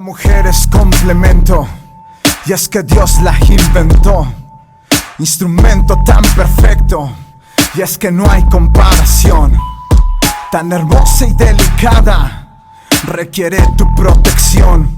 Mujer es complemento, y es que Dios la inventó, instrumento tan perfecto, y es que no hay comparación. Tan hermosa y delicada, requiere tu protección.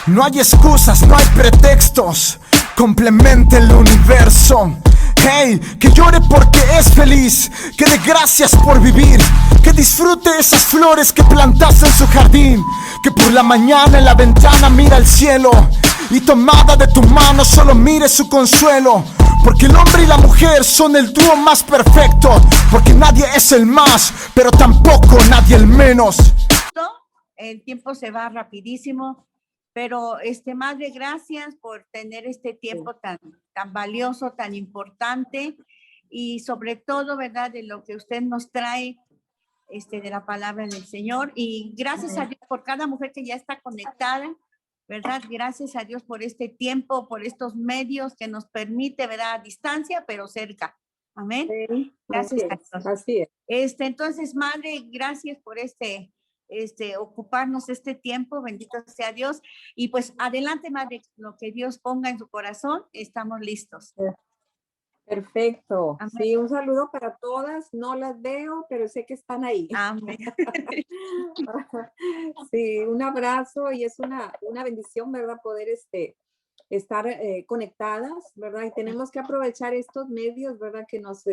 No hay excusas, no hay pretextos, complementa el universo. Hey, que llore porque es feliz, que dé gracias por vivir, que disfrute esas flores que plantaste en su jardín, que por la mañana en la ventana mira al cielo y tomada de tu mano solo mire su consuelo. Porque el hombre y la mujer son el dúo más perfecto, porque nadie es el más, pero tampoco nadie el menos. El tiempo se va rapidísimo, pero madre, gracias por tener este tiempo tan valioso, tan importante, y sobre todo, ¿verdad?, de lo que usted nos trae, de la palabra del Señor. Y gracias a Dios por cada mujer que ya está conectada, ¿verdad? Gracias a Dios por este tiempo, por estos medios que nos permite, ¿verdad?, a distancia, pero cerca. Amén. Sí, gracias a Dios. Así es. Entonces, madre, gracias por ocuparnos este tiempo, bendito sea Dios. Y pues adelante, madre, lo que Dios ponga en su corazón, estamos listos. Perfecto. Amén. Sí, un saludo para todas. No las veo, pero sé que están ahí. Amén. Sí, un abrazo, y es una bendición, ¿verdad? Poder estar conectadas, ¿verdad? Y tenemos que aprovechar estos medios, ¿verdad? Que nos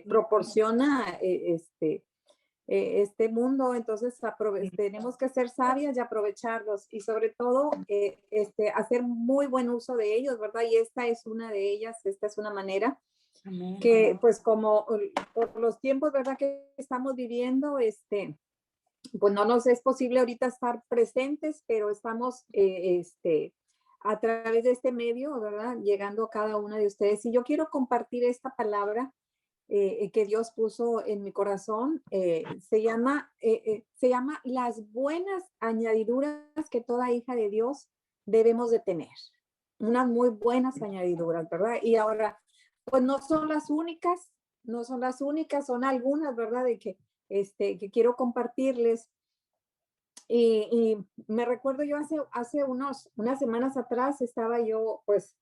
proporciona este mundo. Entonces tenemos que ser sabias y aprovecharlos, y sobre todo hacer muy buen uso de ellos, ¿verdad? Y esta es una de ellas, esta es una manera. Amén. Que pues como por los tiempos, ¿verdad?, que estamos viviendo, pues no nos es posible ahorita estar presentes, pero estamos a través de este medio, ¿verdad?, llegando a cada una de ustedes. Y yo quiero compartir esta palabra que Dios puso en mi corazón. Se llama las buenas añadiduras que toda hija de Dios debemos de tener. Unas muy buenas añadiduras, ¿verdad? Y ahora, pues no son las únicas, son algunas, ¿verdad?, de que quiero compartirles. Y me recuerdo yo hace unas semanas atrás estaba yo pues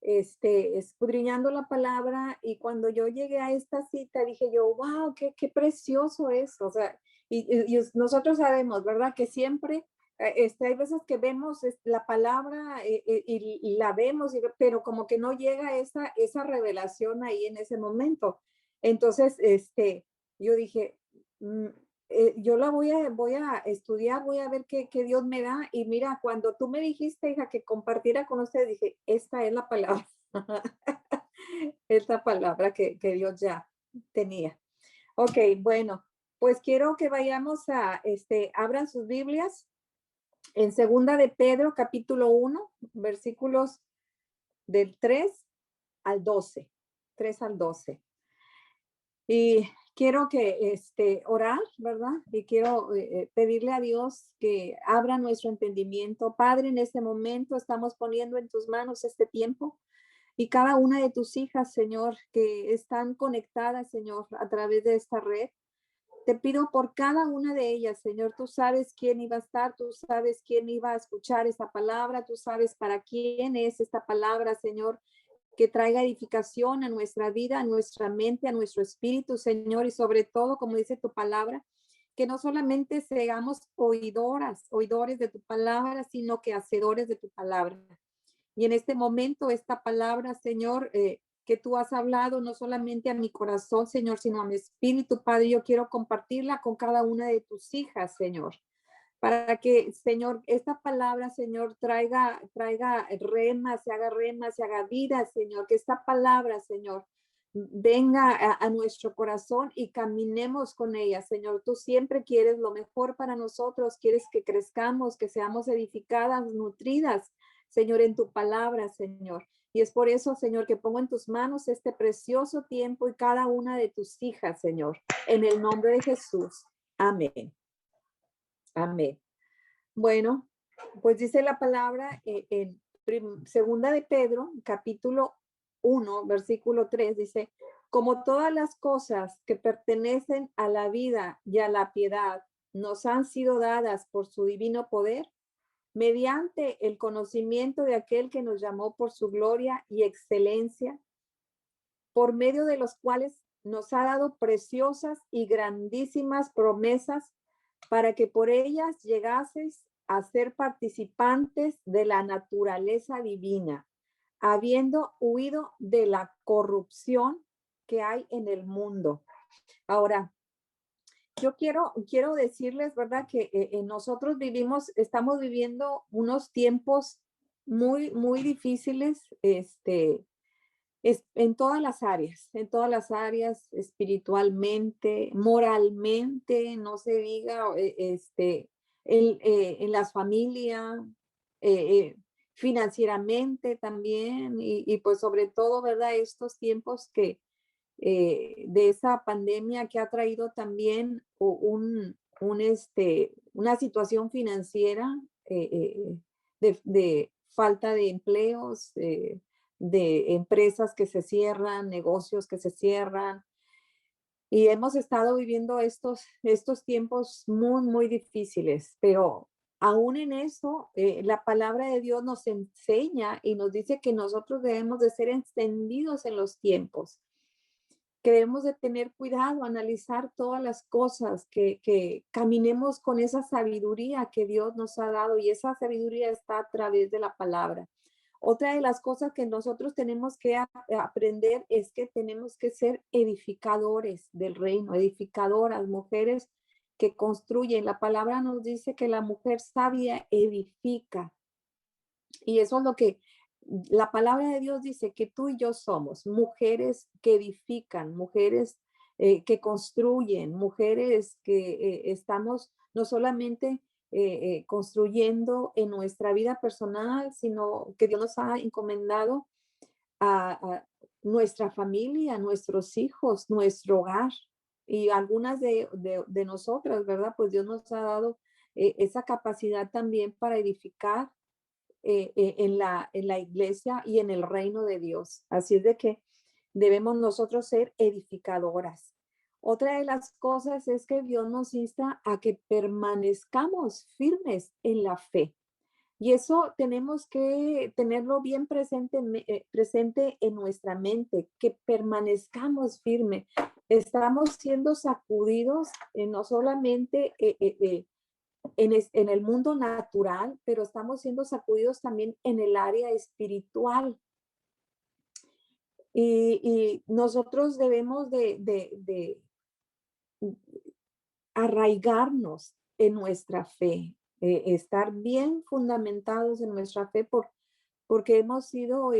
escudriñando la palabra, y cuando yo llegué a esta cita dije yo, wow, qué precioso es. O sea, y nosotros sabemos, ¿verdad?, que siempre hay veces que vemos la palabra y la vemos, pero como que no llega esa revelación ahí en ese momento. Entonces, yo dije, yo la voy a estudiar, voy a ver qué Dios me da. Y mira, cuando tú me dijiste, hija, que compartiera con ustedes, dije, esta es la palabra, esta palabra que Dios ya tenía. Ok, bueno, pues quiero que vayamos abran sus Biblias en Segunda de Pedro, capítulo 1, versículos del 3 al 12, 3 al 12. Y quiero que orar, ¿verdad? Y quiero pedirle a Dios que abra nuestro entendimiento. Padre, en este momento estamos poniendo en tus manos este tiempo, y cada una de tus hijas, Señor, que están conectadas, Señor, a través de esta red. Te pido por cada una de ellas, Señor. Tú sabes quién iba a estar, tú sabes quién iba a escuchar esta palabra, tú sabes para quién es esta palabra, Señor, que traiga edificación a nuestra vida, a nuestra mente, a nuestro espíritu, Señor, y sobre todo, como dice tu palabra, que no solamente seamos oidores de tu palabra, sino que hacedores de tu palabra. Y en este momento, esta palabra, Señor, que tú has hablado no solamente a mi corazón, Señor, sino a mi espíritu, Padre, yo quiero compartirla con cada una de tus hijas, Señor, para que, Señor, esta palabra, Señor, traiga remas, se haga vida, Señor, que esta palabra, Señor, venga a nuestro corazón y caminemos con ella, Señor. Tú siempre quieres lo mejor para nosotros, quieres que crezcamos, que seamos edificadas, nutridas, Señor, en tu palabra, Señor. Y es por eso, Señor, que pongo en tus manos este precioso tiempo y cada una de tus hijas, Señor, en el nombre de Jesús. Amén. Amén. Bueno, pues dice la palabra en Segunda de Pedro, capítulo 1, versículo 3, dice, como todas las cosas que pertenecen a la vida y a la piedad nos han sido dadas por su divino poder, mediante el conocimiento de aquel que nos llamó por su gloria y excelencia, por medio de los cuales nos ha dado preciosas y grandísimas promesas para que por ellas llegaseis a ser participantes de la naturaleza divina, habiendo huido de la corrupción que hay en el mundo. Ahora, yo quiero decirles, ¿verdad? Que nosotros estamos viviendo unos tiempos muy difíciles, en en todas las áreas, espiritualmente, moralmente, no se diga, en las familias, financieramente también, y pues sobre todo, ¿verdad? Estos tiempos de esa pandemia que ha traído también una situación financiera de falta de empleos, de empresas que se cierran, negocios que se cierran. Y hemos estado viviendo estos tiempos muy difíciles, pero aún en eso, la palabra de Dios nos enseña y nos dice que nosotros debemos de ser entendidos en los tiempos, que debemos de tener cuidado, analizar todas las cosas, que caminemos con esa sabiduría que Dios nos ha dado, y esa sabiduría está a través de la palabra. Otra de las cosas que nosotros tenemos que aprender es que tenemos que ser edificadores del reino, edificadoras, mujeres que construyen. La palabra nos dice que la mujer sabia edifica. Y eso es lo que la palabra de Dios dice, que tú y yo somos mujeres que edifican, mujeres que construyen, mujeres que estamos no solamente construyendo en nuestra vida personal, sino que Dios nos ha encomendado a nuestra familia, a nuestros hijos, nuestro hogar. Y algunas de nosotras, ¿verdad? Pues Dios nos ha dado esa capacidad también para edificar en la iglesia y en el reino de Dios. Así es de que debemos nosotros ser edificadoras. Otra de las cosas es que Dios nos insta a que permanezcamos firmes en la fe. Y eso tenemos que tenerlo bien presente en nuestra mente, que permanezcamos firmes. Estamos siendo sacudidos no solamente en el mundo natural, pero estamos siendo sacudidos también en el área espiritual. Y nosotros debemos de arraigarnos en nuestra fe, estar bien fundamentados en nuestra fe porque hemos sido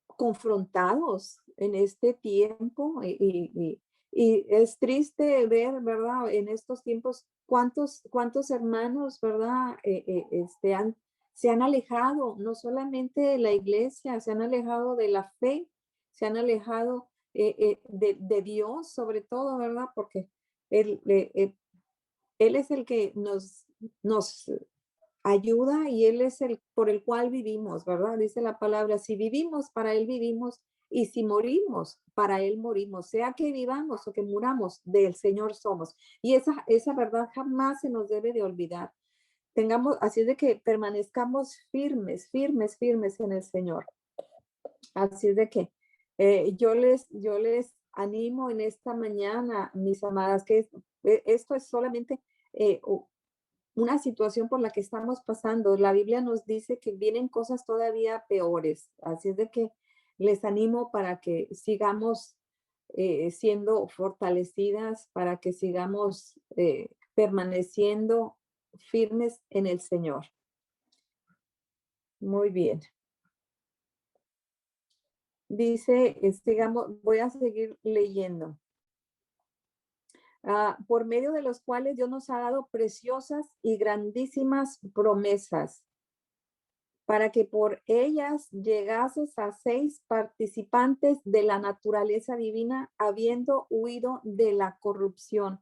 confrontados en este tiempo y es triste ver, ¿verdad? En estos tiempos, cuántos hermanos, ¿verdad? Se han alejado, no solamente de la iglesia, se han alejado de la fe, se han alejado de Dios, sobre todo, ¿verdad? Porque Él es el que nos ayuda y Él es el por el cual vivimos, ¿verdad? Dice la palabra, si vivimos, para Él vivimos, y si morimos, para Él morimos, sea que vivamos o que muramos, del Señor somos. Y esa verdad jamás se nos debe de olvidar. Así es de que permanezcamos firmes en el Señor. Así es de que yo les animo en esta mañana, mis amadas, que esto es solamente una situación por la que estamos pasando. La Biblia nos dice que vienen cosas todavía peores. Así es de que les animo para que sigamos siendo fortalecidas, para que sigamos permaneciendo firmes en el Señor. Muy bien. Dice, sigamos, voy a seguir leyendo. Por medio de los cuales Dios nos ha dado preciosas y grandísimas promesas, para que por ellas llegases a seis participantes de la naturaleza divina, habiendo huido de la corrupción.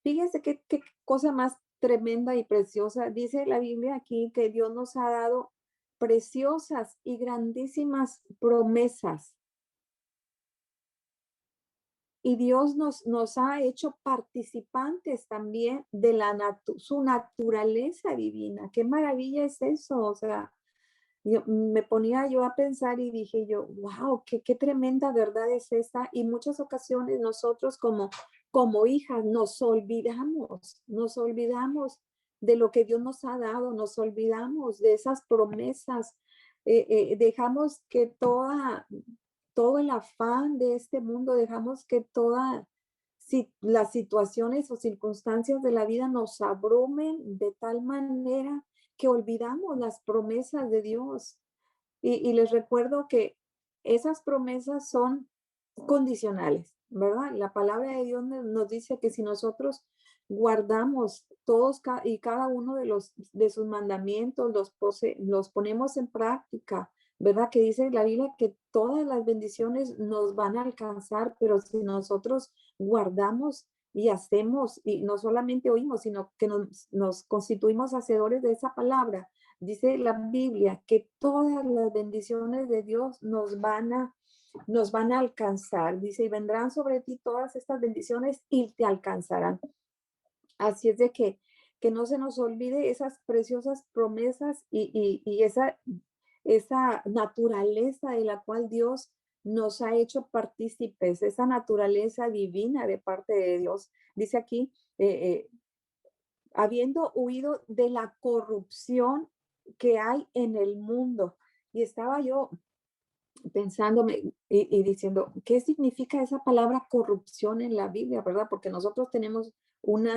Fíjense qué cosa más tremenda y preciosa. Dice la Biblia aquí que Dios nos ha dado preciosas y grandísimas promesas. Y Dios nos ha hecho participantes también de su naturaleza divina. Qué maravilla es eso. O sea, me ponía yo a pensar y dije yo, wow, qué tremenda verdad es esta. Y muchas ocasiones nosotros como hijas nos olvidamos de lo que Dios nos ha dado, nos olvidamos de esas promesas, dejamos que todo el afán de este mundo, dejamos que las situaciones o circunstancias de la vida nos abrumen de tal manera que olvidamos las promesas de Dios. Y les recuerdo que esas promesas son condicionales, ¿verdad? La palabra de Dios nos dice que si nosotros guardamos todos y cada uno de sus mandamientos, los ponemos en práctica, ¿verdad? Que dice la Biblia que todas las bendiciones nos van a alcanzar, pero si nosotros guardamos y hacemos, y no solamente oímos, sino que nos constituimos hacedores de esa palabra, dice la Biblia que todas las bendiciones de Dios nos van a alcanzar. Dice, y vendrán sobre ti todas estas bendiciones y te alcanzarán. Así es de que no se nos olvide esas preciosas promesas y esa naturaleza de la cual Dios nos ha hecho partícipes, esa naturaleza divina de parte de Dios. Dice aquí, habiendo huido de la corrupción que hay en el mundo. Y estaba yo pensándome y diciendo, ¿qué significa esa palabra corrupción en la Biblia, verdad? Porque nosotros tenemos un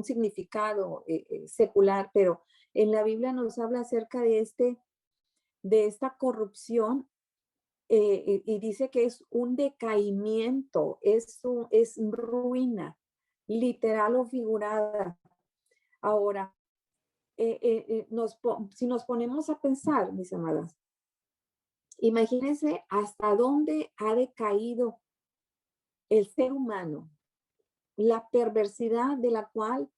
significado secular, pero en la Biblia nos habla acerca de esta corrupción y dice que es un decaimiento, es ruina, literal o figurada. Ahora, si nos ponemos a pensar, mis amadas, imagínense hasta dónde ha decaído el ser humano, la perversidad de la cual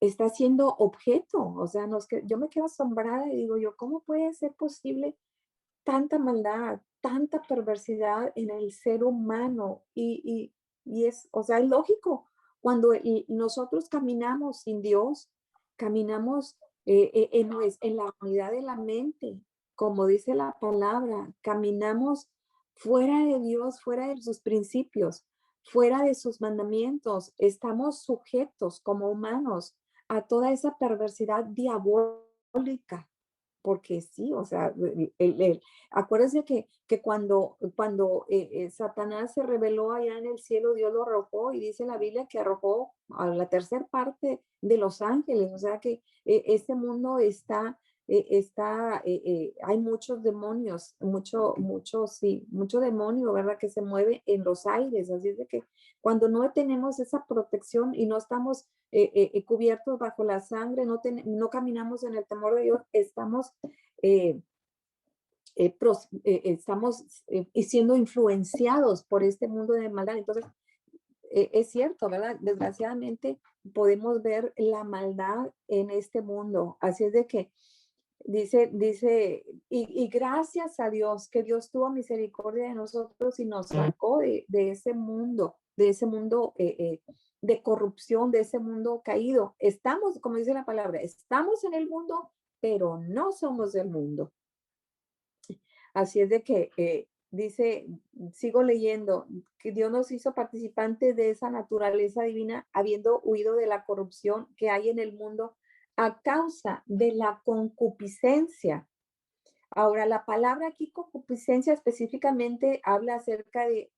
está siendo objeto. O sea, yo me quedo asombrada y digo yo, ¿cómo puede ser posible tanta maldad, tanta perversidad en el ser humano? Y o sea, es lógico, cuando nosotros caminamos sin Dios, caminamos en la unidad de la mente, como dice la palabra, caminamos fuera de Dios, fuera de sus principios, fuera de sus mandamientos, estamos sujetos como humanos a toda esa perversidad diabólica. Porque sí, o sea, acuérdense que cuando Satanás se rebeló allá en el cielo, Dios lo arrojó y dice la Biblia que arrojó a la tercera parte de los ángeles. O sea que este mundo hay muchos demonios, mucho demonio, ¿verdad? Que se mueve en los aires. Así es de que cuando no tenemos esa protección y no estamos cubiertos bajo la sangre, no caminamos en el temor de Dios, estamos siendo influenciados por este mundo de maldad. Entonces, es cierto, ¿verdad? Desgraciadamente podemos ver la maldad en este mundo. Así es de que dice, y gracias a Dios, que Dios tuvo misericordia de nosotros y nos sacó de ese mundo, de corrupción, de ese mundo caído. Estamos, como dice la palabra, estamos en el mundo, pero no somos del mundo. Así es de que dice, sigo leyendo, que Dios nos hizo participantes de esa naturaleza divina, habiendo huido de la corrupción que hay en el mundo a causa de la concupiscencia. Ahora, la palabra aquí concupiscencia específicamente habla acerca de,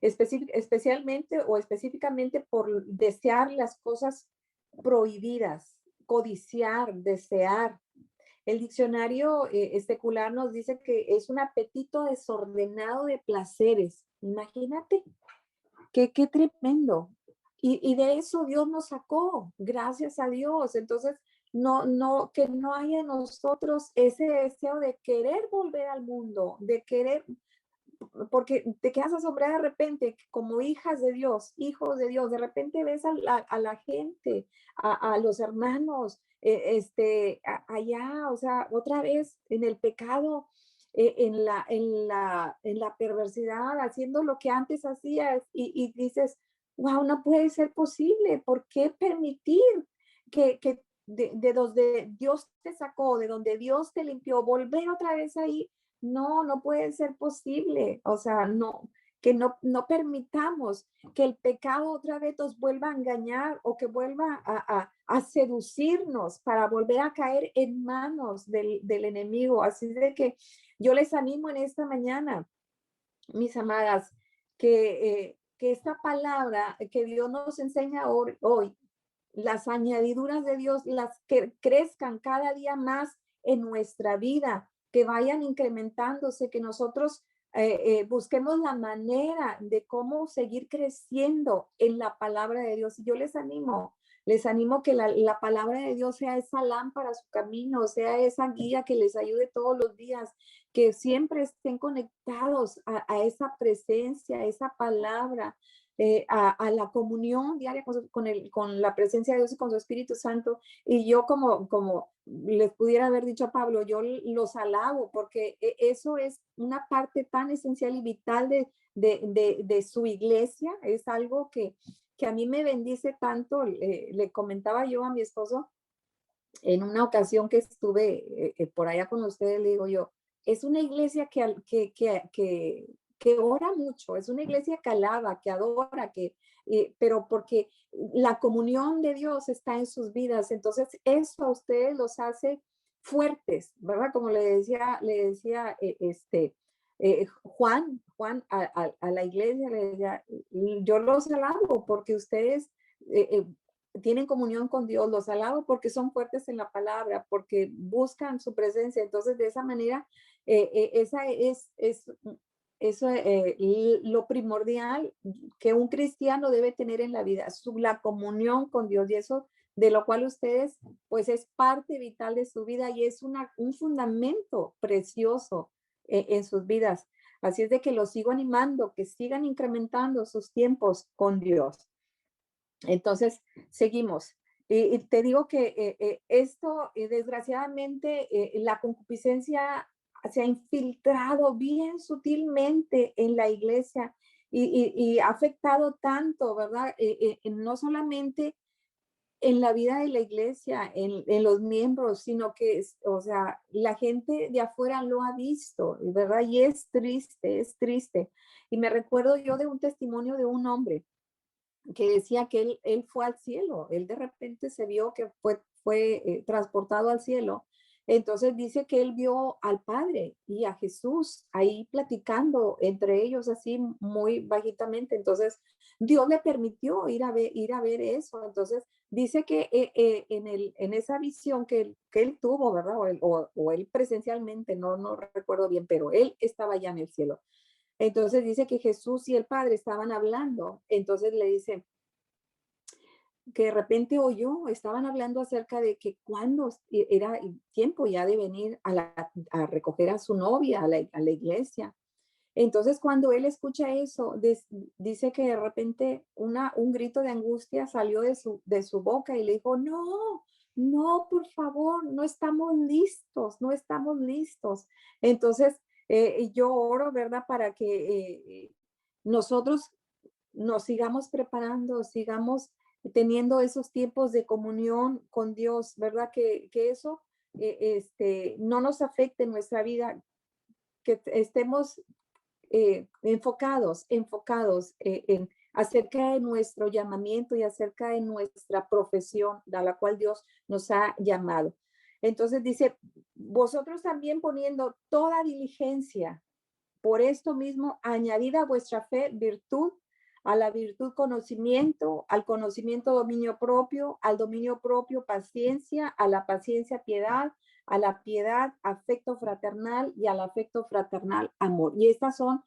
especialmente o específicamente por desear las cosas prohibidas, codiciar, desear. El diccionario secular nos dice que es un apetito desordenado de placeres. Imagínate, qué tremendo. Y de eso Dios nos sacó, gracias a Dios. Entonces, que no haya en nosotros ese deseo de querer volver al mundo, de querer porque te quedas asombrada de repente, como hijas de Dios, hijos de Dios, de repente ves a la gente, a los hermanos, allá, o sea, otra vez en el pecado, en la perversidad, haciendo lo que antes hacías y dices, wow, no puede ser posible. ¿Por qué permitir que de donde Dios te sacó, de donde Dios te limpió, volver otra vez ahí? No, no puede ser posible. O sea, no, que no permitamos que el pecado otra vez nos vuelva a engañar o que vuelva a seducirnos para volver a caer en manos del enemigo. Así de que yo les animo en esta mañana, mis amadas, que esta palabra que Dios nos enseña hoy, las añadiduras de Dios, las que crezcan cada día más en nuestra vida, que vayan incrementándose, que nosotros busquemos la manera de cómo seguir creciendo en la palabra de Dios. Y yo les animo que la palabra de Dios sea esa lámpara a su camino, sea esa guía que les ayude todos los días, que siempre estén conectados a esa presencia, a esa palabra, a la comunión diaria con la presencia de Dios y con su Espíritu Santo. Y yo como les pudiera haber dicho a Pablo, yo los alabo porque eso es una parte tan esencial y vital de su iglesia. Es algo que a mí me bendice tanto. Le comentaba yo a mi esposo en una ocasión que estuve por allá con ustedes, le digo yo, es una iglesia que ora mucho, es una iglesia que alaba, que adora, pero porque la comunión de Dios está en sus vidas, entonces eso a ustedes los hace fuertes, ¿verdad? Como le decía Juan a la iglesia, le decía, yo los alabo porque ustedes tienen comunión con Dios, los alabo porque son fuertes en la palabra, porque buscan su presencia. Entonces, de esa manera, esa es eso, lo primordial que un cristiano debe tener en la vida, la comunión con Dios, y eso de lo cual ustedes, pues es parte vital de su vida y es un fundamento precioso en sus vidas. Así es de que los sigo animando, que sigan incrementando sus tiempos con Dios. Entonces, seguimos. Y te digo que esto, desgraciadamente, la concupiscencia se ha infiltrado bien sutilmente en la iglesia y ha afectado tanto, ¿verdad? No solamente en la vida de la iglesia, en los miembros, sino que, o sea, la gente de afuera lo ha visto, ¿verdad? Y es triste, es triste. Y me recuerdo yo de un testimonio de un hombre que decía que él fue al cielo, él de repente se vio que fue transportado al cielo. Entonces dice que él vio al Padre y a Jesús ahí platicando entre ellos así muy bajitamente. Entonces Dios le permitió ir a ver eso. Entonces dice que en esa visión que él tuvo, ¿verdad? O él presencialmente, no recuerdo bien, pero él estaba ya en el cielo. Entonces dice que Jesús y el Padre estaban hablando. Entonces le dice que de repente oyó, estaban hablando acerca de que cuando era el tiempo ya de venir a recoger a su novia a la iglesia. Entonces cuando él escucha eso, dice que de repente un grito de angustia salió de su boca y le dijo, no, no, por favor, no estamos listos, no estamos listos. Entonces, yo oro, ¿verdad? Para que nosotros nos sigamos preparando, sigamos teniendo esos tiempos de comunión con Dios, ¿verdad? Que eso no nos afecte en nuestra vida, que estemos enfocados en acerca de nuestro llamamiento y acerca de nuestra profesión a la cual Dios nos ha llamado. Entonces dice, vosotros también poniendo toda diligencia, por esto mismo, añadida a vuestra fe virtud, a la virtud conocimiento, al conocimiento dominio propio, al dominio propio paciencia, a la paciencia piedad, a la piedad afecto fraternal y al afecto fraternal amor. Y estas son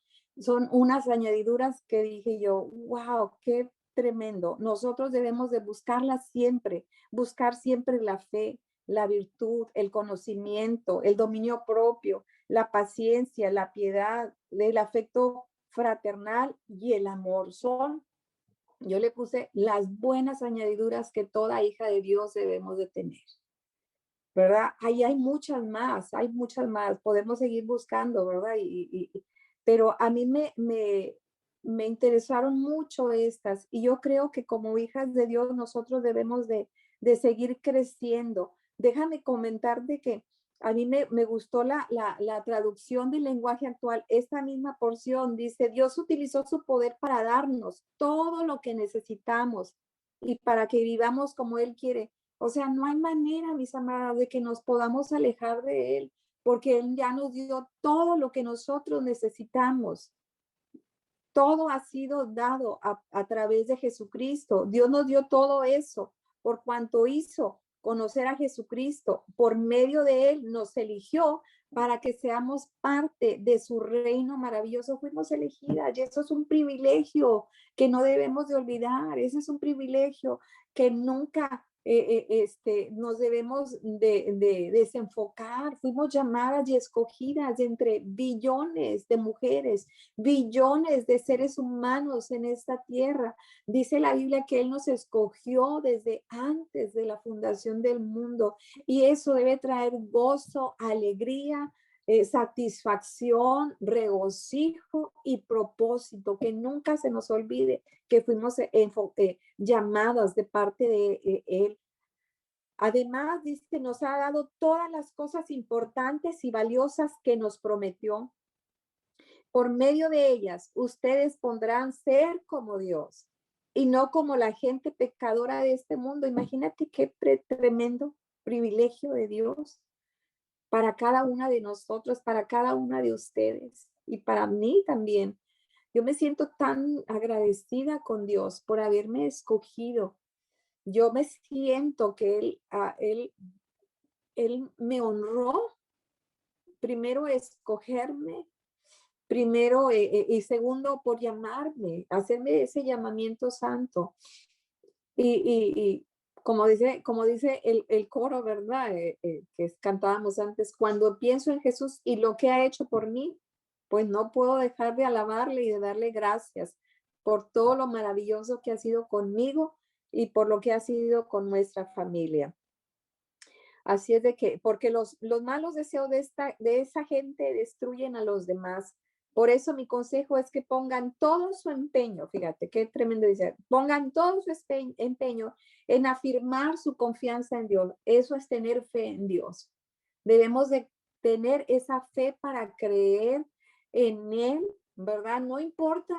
unas añadiduras que dije yo, wow, qué tremendo. Nosotros debemos de buscarlas siempre, buscar siempre la fe, la virtud, el conocimiento, el dominio propio, la paciencia, la piedad, el afecto fraternal y el amor. Yo le puse las buenas añadiduras que toda hija de Dios debemos de tener, ¿verdad? Ahí hay muchas más, podemos seguir buscando, ¿verdad? Pero a mí me interesaron mucho estas y yo creo que como hijas de Dios nosotros debemos de seguir creciendo. Déjame comentar de que a mí me gustó la traducción del lenguaje actual. Esta misma porción dice, Dios utilizó su poder para darnos todo lo que necesitamos y para que vivamos como Él quiere. O sea, no hay manera, mis amadas, de que nos podamos alejar de Él, porque Él ya nos dio todo lo que nosotros necesitamos. Todo ha sido dado a través de Jesucristo. Dios nos dio todo eso por cuanto hizo conocer a Jesucristo. Por medio de Él nos eligió para que seamos parte de su reino maravilloso. Fuimos elegidas y eso es un privilegio que no debemos de olvidar. Ese es un privilegio que nunca nos debemos de desenfocar. Fuimos llamadas y escogidas entre billones de mujeres, billones de seres humanos en esta tierra. Dice la Biblia que Él nos escogió desde antes de la fundación del mundo y eso debe traer gozo, alegría, satisfacción, regocijo y propósito, que nunca se nos olvide que fuimos llamadas de parte de Él. Además, dice, nos ha dado todas las cosas importantes y valiosas que nos prometió. Por medio de ellas, ustedes podrán ser como Dios y no como la gente pecadora de este mundo. Imagínate qué tremendo privilegio de Dios para cada una de nosotros, para cada una de ustedes y para mí también. Yo me siento tan agradecida con Dios por haberme escogido. Yo me siento que Él me honró, primero escogerme, primero y segundo por llamarme, hacerme ese llamamiento santo. Y como dice el coro, ¿verdad? Que cantábamos antes, cuando pienso en Jesús y lo que ha hecho por mí, pues no puedo dejar de alabarle y de darle gracias por todo lo maravilloso que ha sido conmigo y por lo que ha sido con nuestra familia. Así es de que, porque los malos deseos de esa gente destruyen a los demás. Por eso mi consejo es que pongan todo su empeño, fíjate qué tremendo dice, pongan todo su empeño en afirmar su confianza en Dios. Eso es tener fe en Dios. Debemos de tener esa fe para creer en Él, ¿verdad? No importa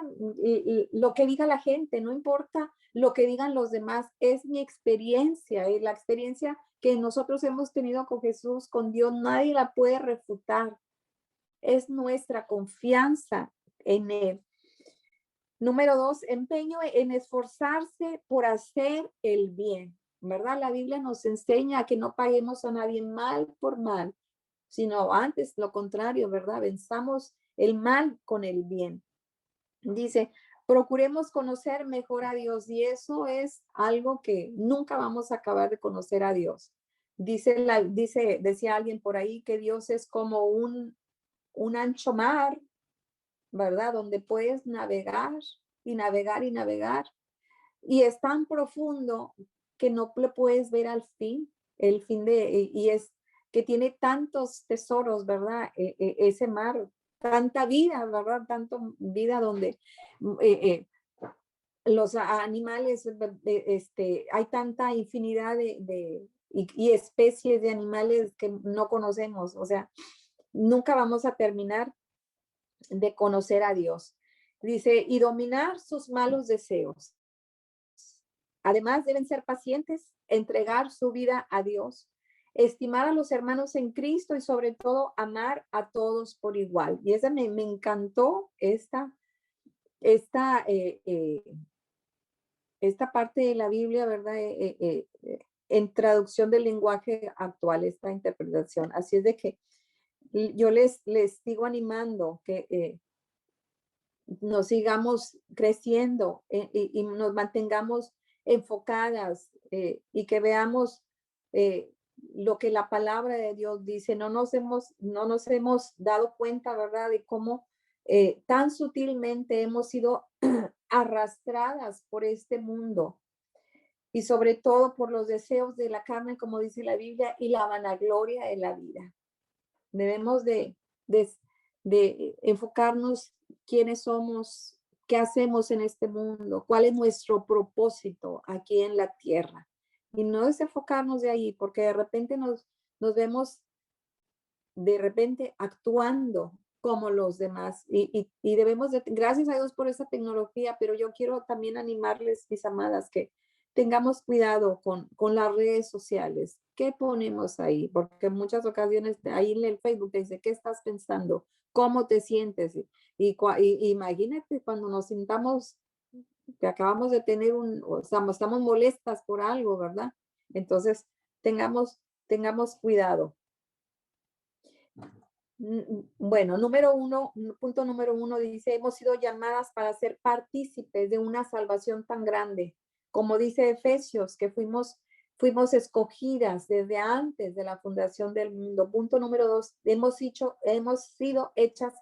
lo que diga la gente, no importa lo que digan los demás, es mi experiencia, es la experiencia que nosotros hemos tenido con Jesús, con Dios, nadie la puede refutar. Es nuestra confianza en Él. Número 2, empeño en esforzarse por hacer el bien, ¿verdad? La Biblia nos enseña que no paguemos a nadie mal por mal, sino antes lo contrario, ¿verdad? Venzamos el mal con el bien. Dice, procuremos conocer mejor a Dios y eso es algo que nunca vamos a acabar de conocer a Dios. Decía alguien por ahí que Dios es como un ancho mar, ¿verdad? Donde puedes navegar y navegar y navegar. Y es tan profundo que no le puedes ver al fin, y es que tiene tantos tesoros, ¿verdad? Ese mar, tanta vida, ¿verdad? Tanto vida donde los animales, hay tanta infinidad y especies de animales que no conocemos, o sea, nunca vamos a terminar de conocer a Dios. Dice, y dominar sus malos deseos. Además, deben ser pacientes, entregar su vida a Dios, estimar a los hermanos en Cristo y sobre todo amar a todos por igual. Y esa me encantó esta parte de la Biblia, ¿verdad? En traducción del lenguaje actual, esta interpretación. Así es de que yo les sigo animando que nos sigamos creciendo y nos mantengamos enfocadas y que veamos lo que la palabra de Dios dice. No nos hemos dado cuenta, ¿verdad? De cómo tan sutilmente hemos sido arrastradas por este mundo y sobre todo por los deseos de la carne, como dice la Biblia, y la vanagloria de la vida. Debemos de enfocarnos quiénes somos, qué hacemos en este mundo, cuál es nuestro propósito aquí en la tierra. Y no desenfocarnos de ahí, porque de repente nos vemos de repente actuando como los demás y debemos de, gracias a Dios por esa tecnología, pero yo quiero también animarles, mis amadas, que tengamos cuidado con las redes sociales. ¿Qué ponemos ahí? Porque en muchas ocasiones ahí en el Facebook te dice, ¿qué estás pensando? ¿Cómo te sientes? Y imagínate cuando nos sintamos que acabamos de tener o sea, estamos molestas por algo, ¿verdad? Entonces, tengamos cuidado. Bueno, punto número uno dice, hemos sido llamadas para ser partícipes de una salvación tan grande. Como dice Efesios, que fuimos escogidas desde antes de la fundación del mundo. Punto número dos, hemos sido hechas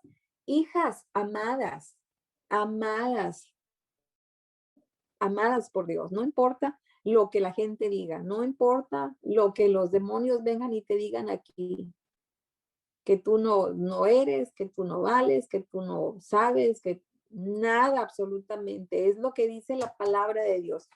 hijas amadas, amadas por Dios. No importa lo que la gente diga, no importa lo que los demonios vengan y te digan aquí, que tú no eres, que tú no vales, que tú no sabes, que nada absolutamente. Es lo que dice la palabra de Dios.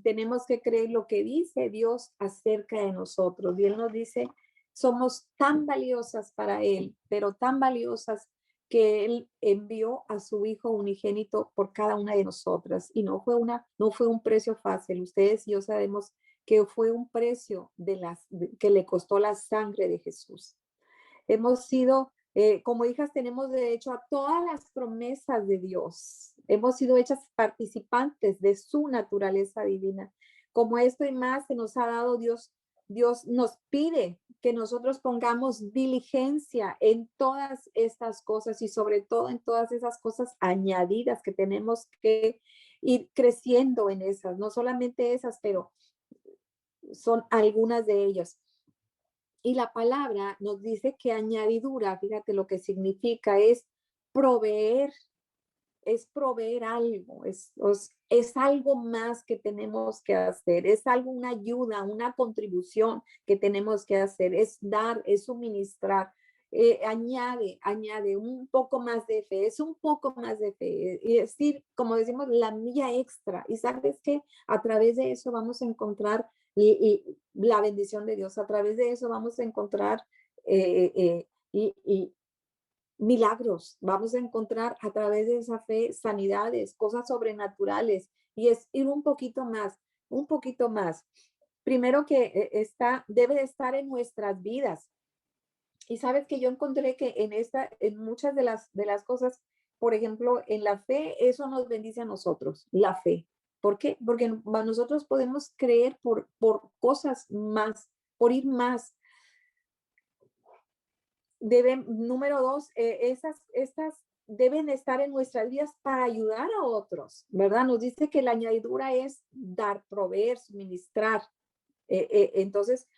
Tenemos que creer lo que dice Dios acerca de nosotros. Y Él nos dice, somos tan valiosas para Él, pero tan valiosas que Él envió a su Hijo unigénito por cada una de nosotras. Y no fue un precio fácil. Ustedes y yo sabemos que fue un precio que le costó la sangre de Jesús. Hemos sido, como hijas, tenemos derecho a todas las promesas de Dios. Hemos sido hechas participantes de su naturaleza divina. Como esto y más se nos ha dado Dios. Dios nos pide que nosotros pongamos diligencia en todas estas cosas y sobre todo en todas esas cosas añadidas que tenemos que ir creciendo en esas. No solamente esas, pero son algunas de ellas. Y la palabra nos dice que añadidura, fíjate lo que significa, es proveer algo, es algo más que tenemos que hacer, es algo, una ayuda, una contribución que tenemos que hacer, es dar, es suministrar. Añade un poco más de fe, es un poco más de fe, y decir, como decimos, la milla extra. Y sabes que a través de eso vamos a encontrar la bendición de Dios, a través de eso vamos a encontrar milagros, vamos a encontrar a través de esa fe sanidades, cosas sobrenaturales, y es ir un poquito más. Primero que debe de estar en nuestras vidas. Y sabes que yo encontré que en muchas de las cosas, por ejemplo, en la fe, eso nos bendice a nosotros, la fe. ¿Por qué? Porque nosotros podemos creer por cosas más, por ir más. Número dos, estas deben estar en nuestras vidas para ayudar a otros, ¿verdad? Nos dice que la añadidura es dar, proveer, suministrar. Entonces,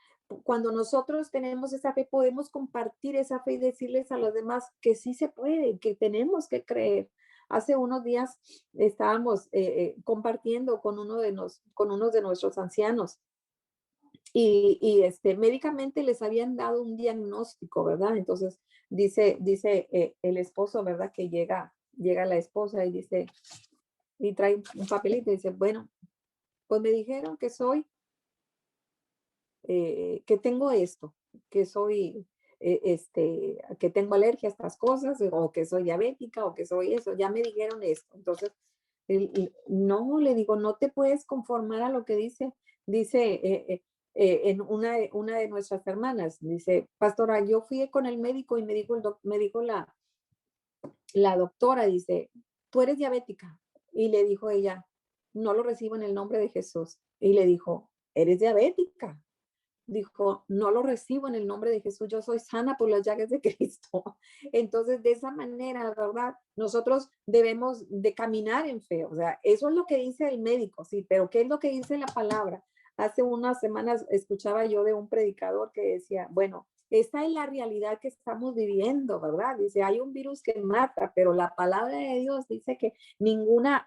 cuando nosotros tenemos esa fe, podemos compartir esa fe y decirles a los demás que sí se puede, que tenemos que creer. Hace unos días estábamos compartiendo con unos de nuestros ancianos y médicamente les habían dado un diagnóstico, ¿verdad? Entonces dice el esposo, ¿verdad? Que llega la esposa y dice, y trae un papelito y dice, bueno, pues me dijeron que que tengo esto, que soy, que tengo alergia a estas cosas, o que soy diabética, o que soy eso, ya me dijeron esto. Entonces, no, le digo, no te puedes conformar a lo que dice en una de nuestras hermanas, dice, pastora, yo fui con el médico y me dijo la doctora, dice, tú eres diabética. Y le dijo ella, no lo recibo en el nombre de Jesús. Y le dijo, eres diabética. Dijo, no lo recibo en el nombre de Jesús, yo soy sana por las llagas de Cristo. Entonces, de esa manera, ¿verdad? Nosotros debemos de caminar en fe. O sea, eso es lo que dice el médico, sí, pero ¿qué es lo que dice la palabra? hace unas semanas escuchaba yo de un predicador que decía, bueno, esta es la realidad que estamos viviendo, ¿verdad? Dice, hay un virus que mata, pero la palabra de Dios dice que ninguna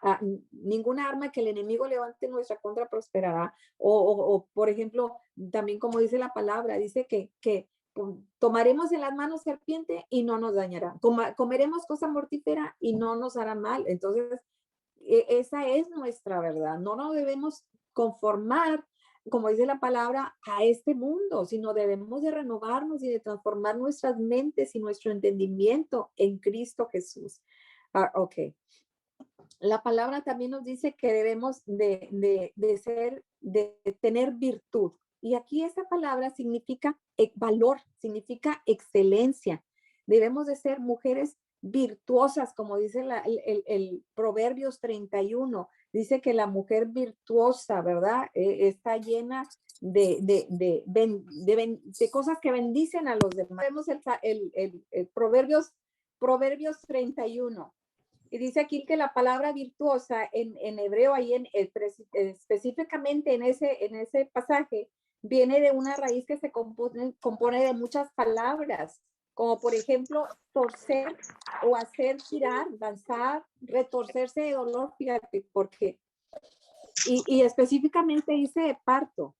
arma que el enemigo levante en nuestra contra prosperará. O, por ejemplo, también como dice la palabra, dice que tomaremos en las manos serpiente y no nos dañará. Comeremos cosa mortífera y no nos hará mal. Entonces, esa es nuestra verdad. No nos debemos conformar, como dice la palabra, a este mundo, sino debemos de renovarnos y de transformar nuestras mentes y nuestro entendimiento en Cristo Jesús. Ok. La palabra también nos dice que debemos de tener virtud. Y aquí esa palabra significa valor, significa excelencia. Debemos de ser mujeres virtuosas, como dice el Proverbios 31. Dice que la mujer virtuosa, ¿verdad? Está llena de cosas que bendicen a los demás. Vemos el Proverbios 31. Y dice aquí que la palabra virtuosa en hebreo, ahí específicamente en ese pasaje, viene de una raíz que se compone de muchas palabras, como por ejemplo, torcer o hacer girar, danzar, retorcerse de dolor, fíjate, porque, y específicamente dice parto.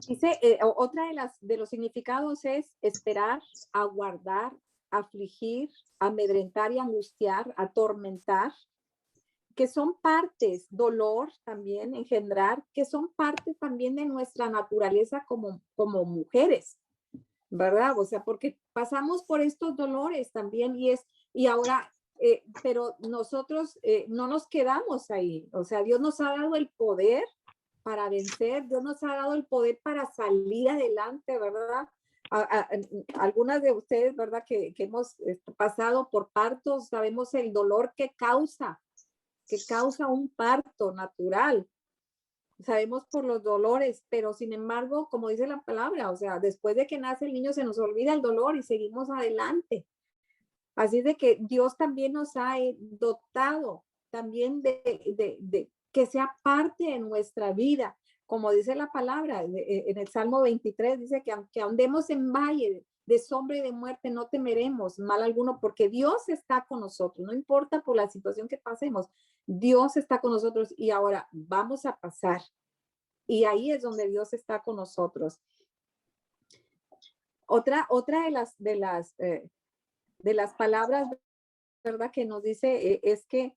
Dice, otra de los significados es esperar, aguardar, afligir, amedrentar y angustiar, atormentar, que son partes, dolor también, engendrar, que son partes también de nuestra naturaleza como mujeres, ¿verdad? O sea, porque pasamos por estos dolores también y ahora, pero nosotros no nos quedamos ahí, o sea, Dios nos ha dado el poder para vencer, Dios nos ha dado el poder para salir adelante, ¿verdad? Algunas de ustedes, ¿verdad? Que hemos pasado por partos, sabemos el dolor que causa un parto natural. Sabemos por los dolores, pero sin embargo, como dice la palabra, o sea, después de que nace el niño se nos olvida el dolor y seguimos adelante. Así de que Dios también nos ha dotado también de que sea parte de nuestra vida. Como dice la palabra, en el Salmo 23 dice que aunque andemos en valle de sombra y de muerte, no temeremos mal alguno, porque Dios está con nosotros, no importa por la situación que pasemos, Dios está con nosotros y ahora vamos a pasar. Y ahí es donde Dios está con nosotros. Otra de las palabras, ¿verdad? Que nos dice es que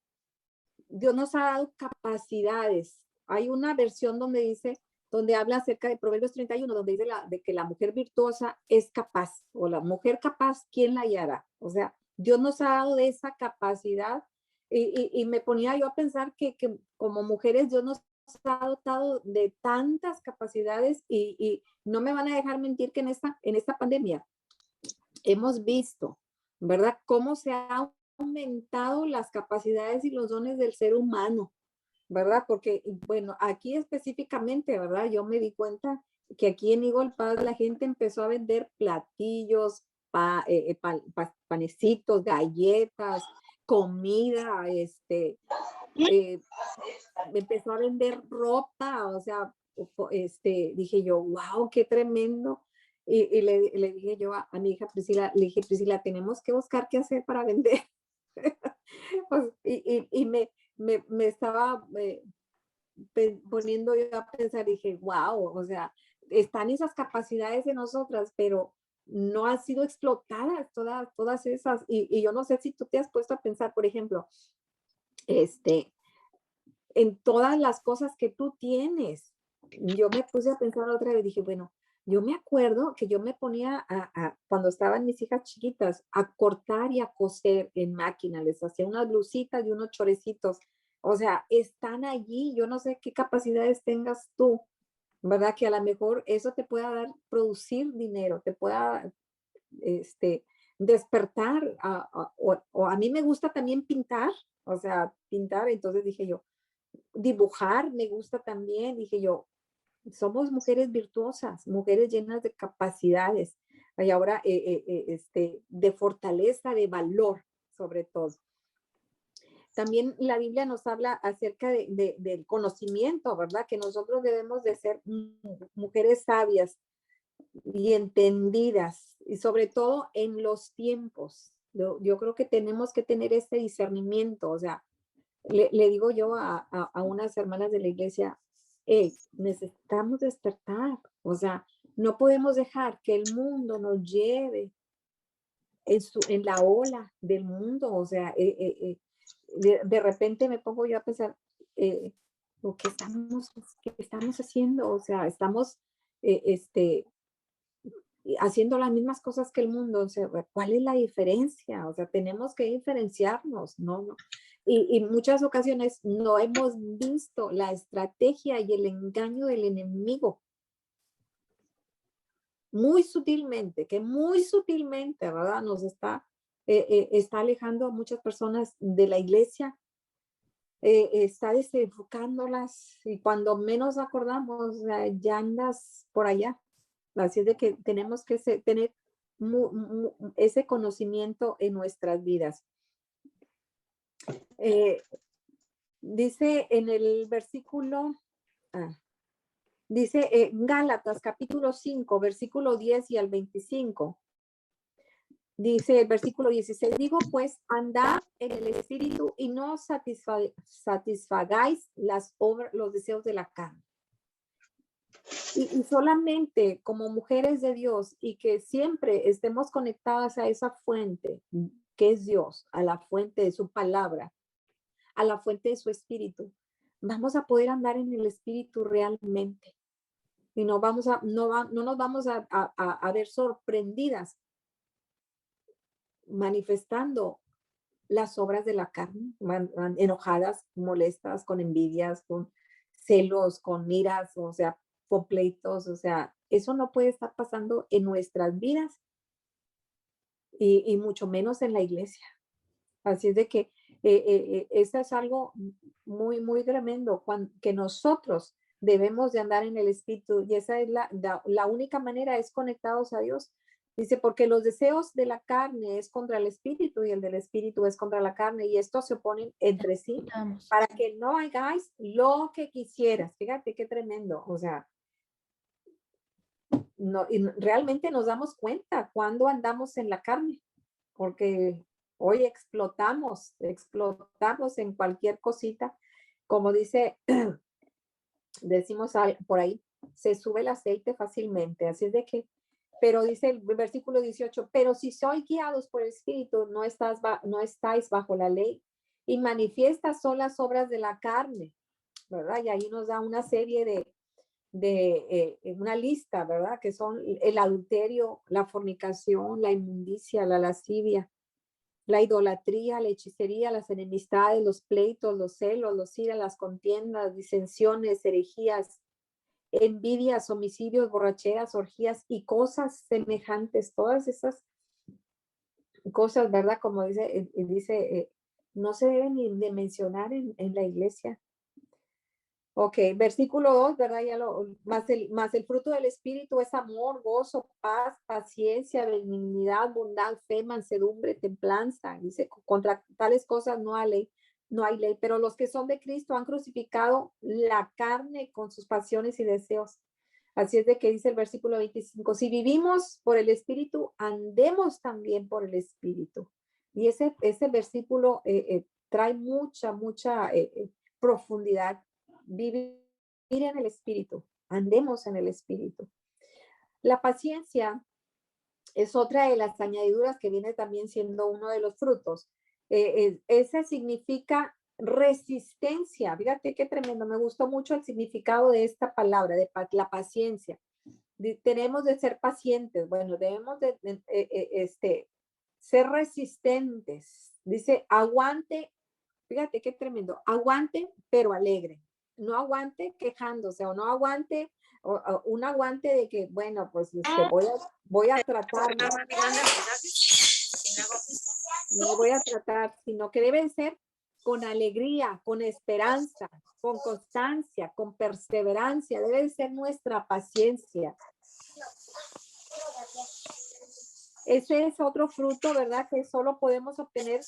Dios nos ha dado capacidades. Hay una versión donde habla acerca de Proverbios 31, donde dice de que la mujer virtuosa es capaz, o la mujer capaz, ¿quién la hallará? O sea, Dios nos ha dado de esa capacidad y me ponía yo a pensar que como mujeres Dios nos ha dotado de tantas capacidades y no me van a dejar mentir que en esta pandemia hemos visto, ¿verdad? Cómo se ha aumentado las capacidades y los dones del ser humano, ¿verdad? Porque, bueno, aquí específicamente, ¿verdad? Yo me di cuenta que aquí en Eagle Pass la gente empezó a vender platillos, panecitos, galletas, comida, empezó a vender ropa, o sea, dije yo, wow, qué tremendo. Y le dije yo a mi hija Priscila, le dije, Priscila, tenemos que buscar qué hacer para vender. Pues, y me estaba poniendo yo a pensar, dije, wow, o sea, están esas capacidades en nosotras, pero no han sido explotadas todas esas. Y yo no sé si tú te has puesto a pensar, por ejemplo, en todas las cosas que tú tienes. Yo me puse a pensar otra vez, dije, bueno, yo me acuerdo que yo me ponía cuando estaban mis hijas chiquitas, a cortar y a coser en máquina, les hacía unas blusitas y unos chorecitos. O sea, están allí, yo no sé qué capacidades tengas tú, ¿verdad? Que a lo mejor eso te pueda producir dinero, te pueda, despertar, o a mí me gusta también pintar, o sea, pintar, entonces dije yo, dibujar me gusta también, dije yo, somos mujeres virtuosas, mujeres llenas de capacidades y ahora de fortaleza, de valor sobre todo. también la Biblia nos habla acerca del conocimiento, ¿verdad? Que nosotros debemos de ser mujeres sabias y entendidas, y sobre todo en los tiempos. Yo creo que tenemos que tener este discernimiento. O sea, le digo yo a unas hermanas de la iglesia, hey, necesitamos despertar. O sea, no podemos dejar que el mundo nos lleve en la ola del mundo. O sea, de repente me pongo yo a pensar, lo que estamos haciendo. O sea, estamos haciendo las mismas cosas que el mundo. O sea, ¿cuál es la diferencia? O sea, tenemos que diferenciarnos, ¿no? Y muchas ocasiones no hemos visto la estrategia y el engaño del enemigo muy sutilmente, que muy sutilmente, ¿verdad? Nos está alejando a muchas personas de la iglesia, está desenfocándolas, y cuando menos acordamos, ya andas por allá. Así es de que tenemos que tener ese conocimiento en nuestras vidas. Dice en el versículo, dice Gálatas capítulo 5, versículo 10 y al 25. Dice el versículo 16, digo pues, andad en el espíritu y no satisfagáis los deseos de la carne. Y solamente como mujeres de Dios, y que siempre estemos conectadas a esa fuente que es Dios, a la fuente de su palabra, a la fuente de su espíritu, vamos a poder andar en el espíritu realmente. Y no nos vamos a ver sorprendidas manifestando las obras de la carne, enojadas, molestas, con envidias, con celos, con iras, o sea, con pleitos. O sea, eso no puede estar pasando en nuestras vidas, y mucho menos en la iglesia. Así es de que eso es algo muy, muy tremendo, que nosotros debemos de andar en el espíritu, y esa es la única manera, es conectados a Dios. Dice, porque los deseos de la carne es contra el espíritu, y el del espíritu es contra la carne, y estos se oponen entre sí para que no hagáis lo que quisieras. Fíjate qué tremendo. O sea, no, y realmente nos damos cuenta cuando andamos en la carne, porque hoy explotamos en cualquier cosita. Como decimos por ahí, se sube el aceite fácilmente. Así es de que, pero dice el versículo 18, pero si sois guiados por el Espíritu, no estáis bajo la ley, y manifiestas son las obras de la carne, ¿verdad? Y ahí nos da una serie de una lista, ¿verdad? Que son el adulterio, la fornicación, la inmundicia, la lascivia, la idolatría, la hechicería, las enemistades, los pleitos, los celos, los iras, las contiendas, disensiones, herejías, envidias, homicidios, borracheras, orgías y cosas semejantes. Todas esas cosas, ¿verdad? Como dice, no se deben ni de mencionar en la iglesia. Ok, versículo 2, ¿verdad? Más el fruto del Espíritu es amor, gozo, paz, paciencia, benignidad, bondad, fe, mansedumbre, templanza. Dice, contra tales cosas no hay ley, pero los que son de Cristo han crucificado la carne con sus pasiones y deseos. Así es de que dice el versículo 25, si vivimos por el Espíritu, andemos también por el Espíritu. Y ese versículo trae mucha profundidad. Vivir en el Espíritu, andemos en el Espíritu. La paciencia es otra de las añadiduras que viene también siendo uno de los frutos. Ese significa resistencia. Fíjate qué tremendo, me gustó mucho el significado de esta palabra, de la paciencia. Tenemos de ser pacientes, bueno, debemos de ser resistentes. Dice, aguante, fíjate qué tremendo, aguante pero alegre. No aguante quejándose, o no aguante, o un aguante de que, bueno, pues voy a tratar, no voy a tratar, sino que debe ser con alegría, con esperanza, con constancia, con perseverancia. Debe ser nuestra paciencia. Ese es otro fruto, ¿verdad? Que solo podemos obtener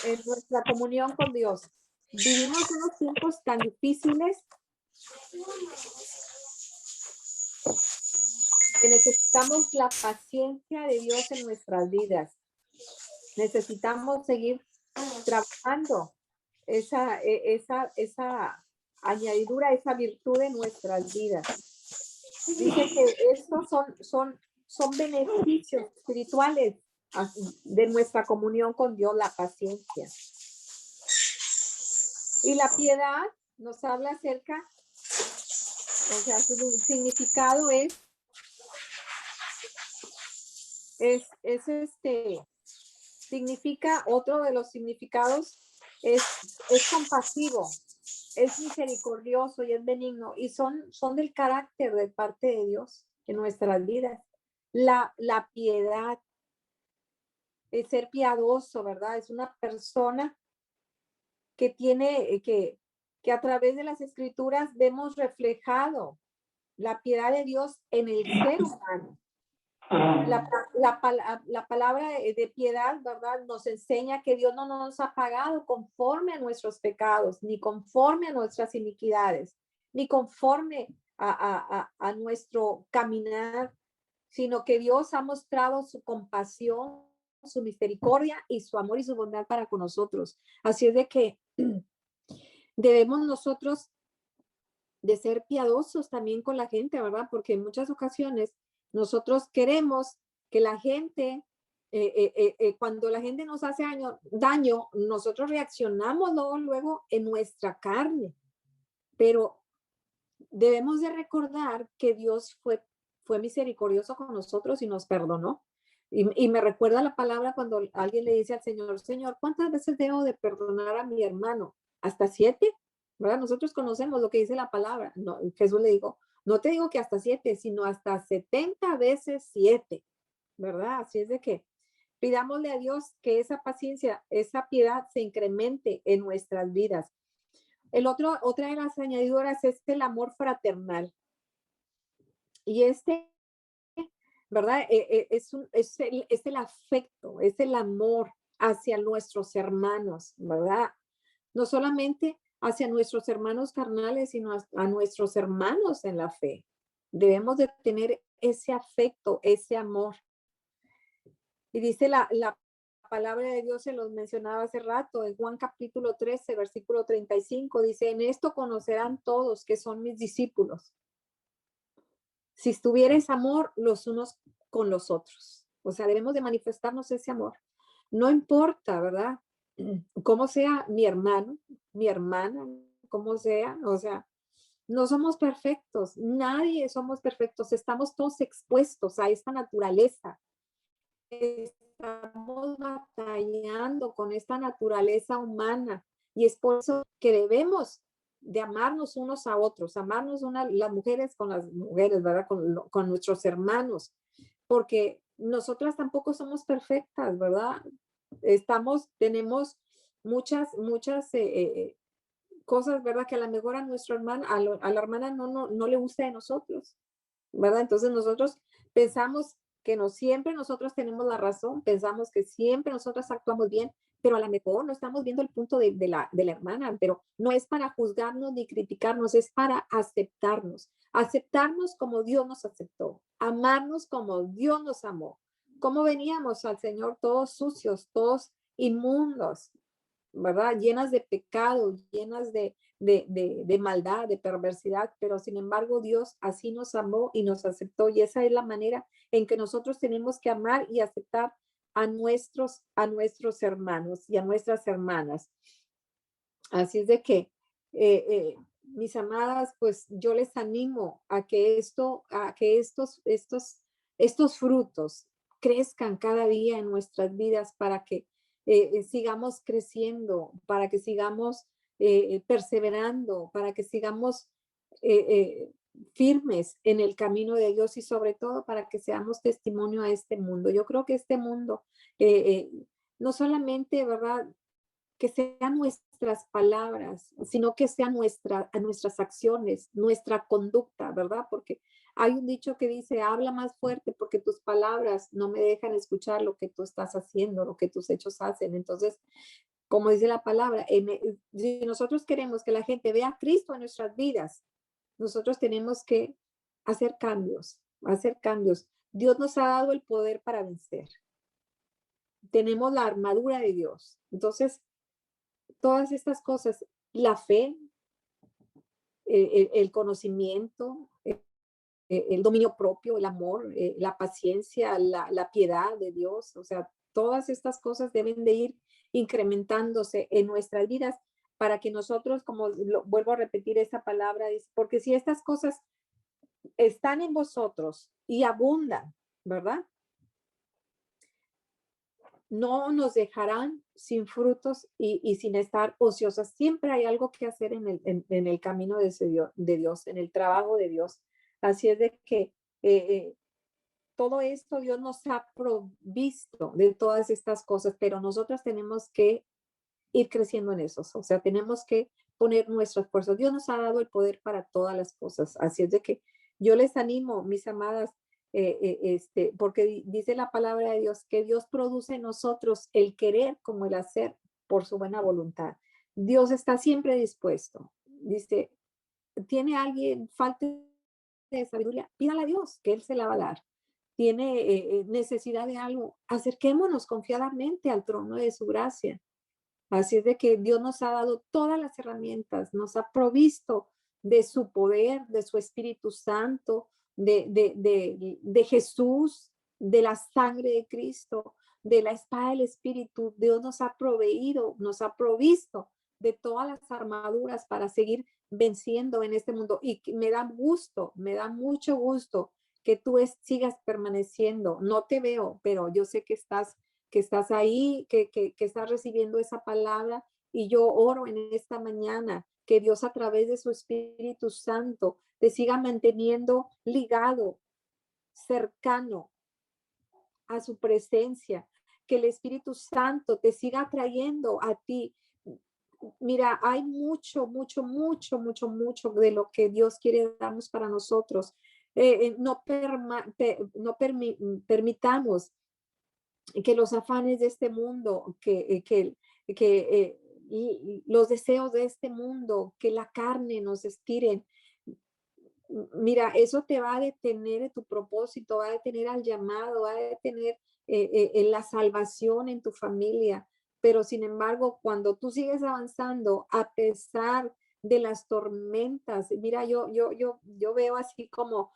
en nuestra comunión con Dios. Vivimos unos tiempos tan difíciles que necesitamos la paciencia de Dios en nuestras vidas. Necesitamos seguir trabajando esa añadidura, esa virtud en nuestras vidas. Dice que estos son beneficios espirituales de nuestra comunión con Dios, la paciencia. Y la piedad nos habla acerca, o sea, su significado significa, otro de los significados es compasivo, es misericordioso y es benigno, y son del carácter de parte de Dios en nuestras vidas. La piedad es ser piadoso, ¿verdad? Es una persona que tiene, que a través de las escrituras vemos reflejado la piedad de Dios en el ser humano. La palabra de piedad, ¿verdad? Nos enseña que Dios no nos ha pagado conforme a nuestros pecados, ni conforme a nuestras iniquidades, ni conforme a nuestro caminar, sino que Dios ha mostrado su compasión, su misericordia y su amor y su bondad para con nosotros. Así es de que debemos nosotros de ser piadosos también con la gente, ¿verdad? Porque en muchas ocasiones nosotros queremos que la gente, cuando la gente nos hace daño, nosotros reaccionamos luego en nuestra carne. Pero debemos de recordar que Dios fue misericordioso con nosotros y nos perdonó. Y me recuerda la palabra cuando alguien le dice al Señor, Señor, ¿cuántas veces debo de perdonar a mi hermano? ¿Hasta 7? ¿Verdad? Nosotros conocemos lo que dice la palabra. No, Jesús le dijo, no te digo que hasta 7, sino hasta 70 veces 7, ¿verdad? Así es de que pidámosle a Dios que esa paciencia, esa piedad se incremente en nuestras vidas. Otra de las añadiduras es el amor fraternal. Y ¿verdad? Es el afecto, es el amor hacia nuestros hermanos, ¿verdad? No solamente hacia nuestros hermanos carnales, sino a nuestros hermanos en la fe. Debemos de tener ese afecto, ese amor. Y dice la palabra de Dios, se los mencionaba hace rato, en Juan capítulo 13, versículo 35, dice, en esto conocerán todos que son mis discípulos, si tuvierais amor los unos con los otros. O sea, debemos de manifestarnos ese amor. No importa, ¿verdad? Cómo sea mi hermano, mi hermana, cómo sea, o sea, no somos perfectos, nadie somos perfectos, estamos todos expuestos a esta naturaleza. Estamos batallando con esta naturaleza humana y es por eso que debemos de amarnos unos a otros, amarnos las mujeres con las mujeres, ¿verdad? Con nuestros hermanos, porque nosotras tampoco somos perfectas, ¿verdad? Tenemos muchas cosas, ¿verdad? Que a lo mejor a nuestra hermana, a la hermana no le gusta de nosotros, ¿verdad? Entonces nosotros pensamos que no siempre nosotros tenemos la razón, pensamos que siempre nosotros actuamos bien, pero a lo mejor no estamos viendo el punto de la hermana, pero no es para juzgarnos ni criticarnos, es para aceptarnos como Dios nos aceptó, amarnos como Dios nos amó. Como veníamos al Señor todos sucios, todos inmundos, ¿verdad? Llenas de pecado, llenas de maldad, de perversidad, pero sin embargo Dios así nos amó y nos aceptó, y esa es la manera en que nosotros tenemos que amar y aceptar a nuestros hermanos y a nuestras hermanas. Así es de que, mis amadas, pues yo les animo a que estos frutos crezcan cada día en nuestras vidas para que sigamos creciendo, para que sigamos perseverando, para que sigamos firmes en el camino de Dios y sobre todo para que seamos testimonio a este mundo. Yo creo que este mundo no solamente, ¿verdad?, que sean nuestras palabras, sino que sean nuestras acciones, nuestra conducta, ¿verdad? Porque Hay un dicho que dice, habla más fuerte porque tus palabras no me dejan escuchar lo que tú estás haciendo, lo que tus hechos hacen. Entonces, como dice la palabra, si nosotros queremos que la gente vea a Cristo en nuestras vidas, nosotros tenemos que hacer cambios, hacer cambios. Dios nos ha dado el poder para vencer. Tenemos la armadura de Dios. Entonces, todas estas cosas, la fe, el conocimiento, el dominio propio, el amor, la paciencia, la piedad de Dios, o sea, todas estas cosas deben de ir incrementándose en nuestras vidas para que nosotros, como vuelvo a repetir esa palabra, porque si estas cosas están en vosotros y abundan, ¿verdad? No nos dejarán sin frutos y sin estar ociosas. Siempre hay algo que hacer en el camino de Dios, en el trabajo de Dios. Así es de que todo esto Dios nos ha provisto de todas estas cosas, pero nosotros tenemos que ir creciendo en eso. O sea, tenemos que poner nuestro esfuerzo. Dios nos ha dado el poder para todas las cosas. Así es de que yo les animo, mis amadas, porque dice la palabra de Dios que Dios produce en nosotros el querer como el hacer por su buena voluntad. Dios está siempre dispuesto. Dice, ¿tiene alguien falta de sabiduría? Pídale a Dios, que Él se la va a dar. Tiene necesidad de algo, acerquémonos confiadamente al trono de su gracia. Así es de que Dios nos ha dado todas las herramientas, nos ha provisto de su poder, de su Espíritu Santo, de Jesús, de la sangre de Cristo, de la espada del Espíritu. Dios nos ha proveído, nos ha provisto de todas las armaduras para seguir venciendo en este mundo. Y me da gusto, me da mucho gusto que tú sigas permaneciendo. No te veo, pero yo sé que estás ahí, que estás recibiendo esa palabra. Y yo oro en esta mañana que Dios a través de su Espíritu Santo te siga manteniendo ligado, cercano a su presencia, que el Espíritu Santo te siga trayendo a ti. Mira, hay mucho, mucho, mucho, mucho, mucho de lo que Dios quiere darnos para nosotros. No permitamos que los afanes de este mundo, los deseos de este mundo, que la carne nos estiren. Mira, eso te va a detener en tu propósito, va a detener al llamado, va a detener en la salvación en tu familia. Pero sin embargo, cuando tú sigues avanzando, a pesar de las tormentas, mira, yo veo así como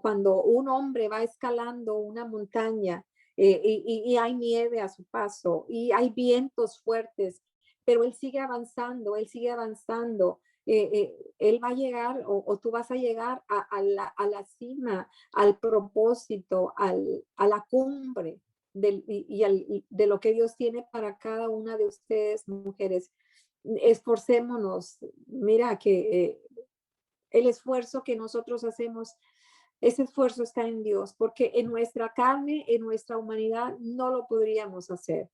cuando un hombre va escalando una montaña y hay nieve a su paso y hay vientos fuertes, pero él sigue avanzando, él sigue avanzando. Él va a llegar o tú vas a llegar a la cima, al propósito, a la cumbre de lo que Dios tiene para cada una de ustedes, mujeres. Esforcémonos. Mira que el esfuerzo que nosotros hacemos, ese esfuerzo está en Dios, porque en nuestra carne, en nuestra humanidad, no lo podríamos hacer.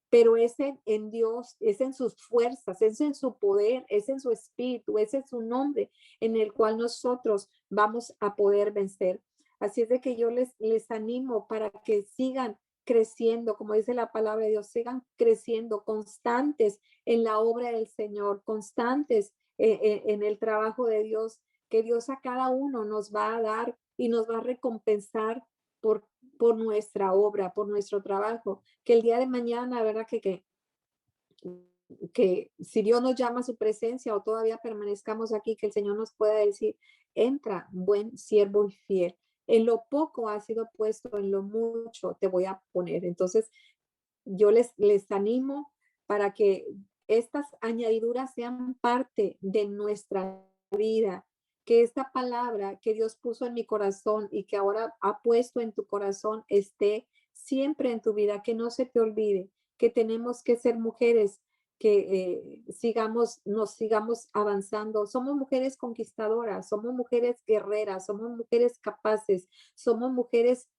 Pero es en Dios, es en sus fuerzas, es en su poder, es en su espíritu, es en su nombre en el cual nosotros vamos a poder vencer. Así es de que yo les animo para que sigan creciendo, como dice la palabra de Dios, sigan creciendo, constantes en la obra del Señor, constantes en el trabajo de Dios, que Dios a cada uno nos va a dar y nos va a recompensar por nuestra obra, por nuestro trabajo, que el día de mañana, ¿verdad? Que si Dios nos llama a su presencia o todavía permanezcamos aquí, que el Señor nos pueda decir, entra, buen siervo y fiel. En lo poco has sido puesto, en lo mucho te voy a poner. Entonces, yo les animo para que estas añadiduras sean parte de nuestra vida, que esta palabra que Dios puso en mi corazón y que ahora ha puesto en tu corazón esté siempre en tu vida, que no se te olvide, que tenemos que ser mujeres que nos sigamos avanzando. Somos mujeres conquistadoras, somos mujeres guerreras, somos mujeres capaces, somos mujeres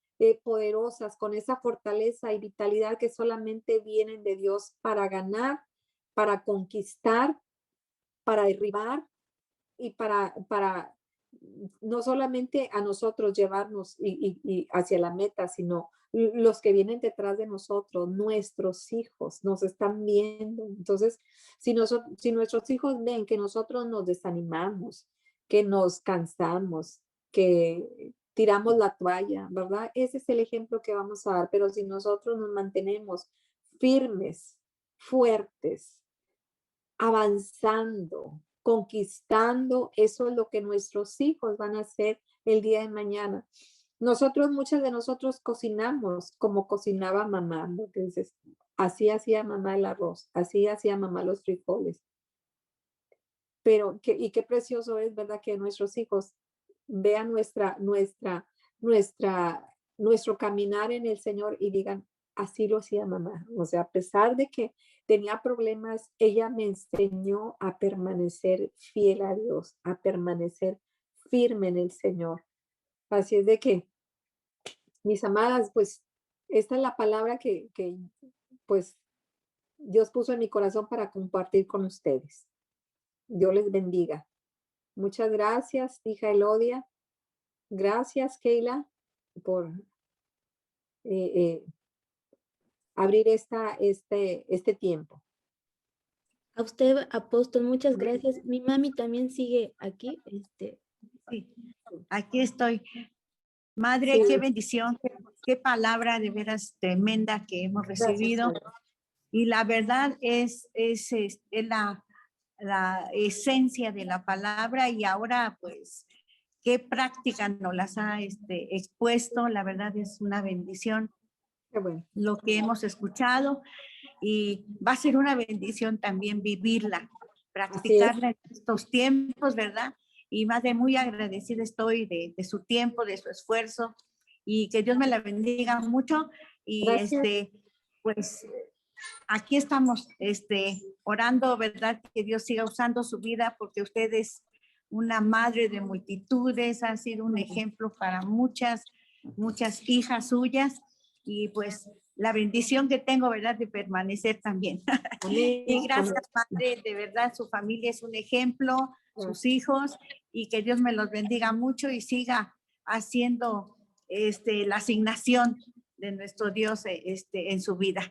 poderosas, con esa fortaleza y vitalidad que solamente vienen de Dios para ganar, para conquistar, para derribar y para no solamente a nosotros llevarnos y hacia la meta, sino los que vienen detrás de nosotros, nuestros hijos, nos están viendo. Entonces, si nuestros hijos ven que nosotros nos desanimamos, que nos cansamos, que tiramos la toalla, ¿verdad? Ese es el ejemplo que vamos a dar. Pero si nosotros nos mantenemos firmes, fuertes, avanzando, conquistando, eso es lo que nuestros hijos van a hacer el día de mañana. Muchas de nosotros cocinamos como cocinaba mamá, ¿no? Que dices, así hacía mamá el arroz, así hacía mamá los frijoles. Pero, qué precioso es, ¿verdad? Que nuestros hijos vean nuestro caminar en el Señor y digan, así lo hacía mamá. O sea, a pesar de que tenía problemas, ella me enseñó a permanecer fiel a Dios, a permanecer firme en el Señor. Así es de que, mis amadas, pues, esta es la palabra que pues, Dios puso en mi corazón para compartir con ustedes. Dios les bendiga. Muchas gracias, hija Elodia. Gracias, Keila, por abrir este tiempo. A usted, apóstol, muchas gracias. Mi mami también sigue aquí. Sí, aquí estoy. Madre, qué bendición, qué palabra de veras tremenda que hemos recibido. Gracias, Y la verdad es la esencia de la palabra, y ahora pues qué práctica nos las ha expuesto. La verdad es una bendición qué bueno. lo que hemos escuchado, y va a ser una bendición también vivirla, practicarla en estos tiempos, ¿verdad? Y madre, muy agradecida estoy de su tiempo, de su esfuerzo, y que Dios me la bendiga mucho. Y Gracias. pues aquí estamos orando, ¿verdad? Que Dios siga usando su vida, porque usted es una madre de multitudes, ha sido un ejemplo para muchas hijas suyas, y pues la bendición que tengo, ¿verdad?, de permanecer también. Amén. Y gracias, Padre, de verdad, su familia es un ejemplo, sus hijos, y que Dios me los bendiga mucho y siga haciendo la asignación de nuestro Dios en su vida.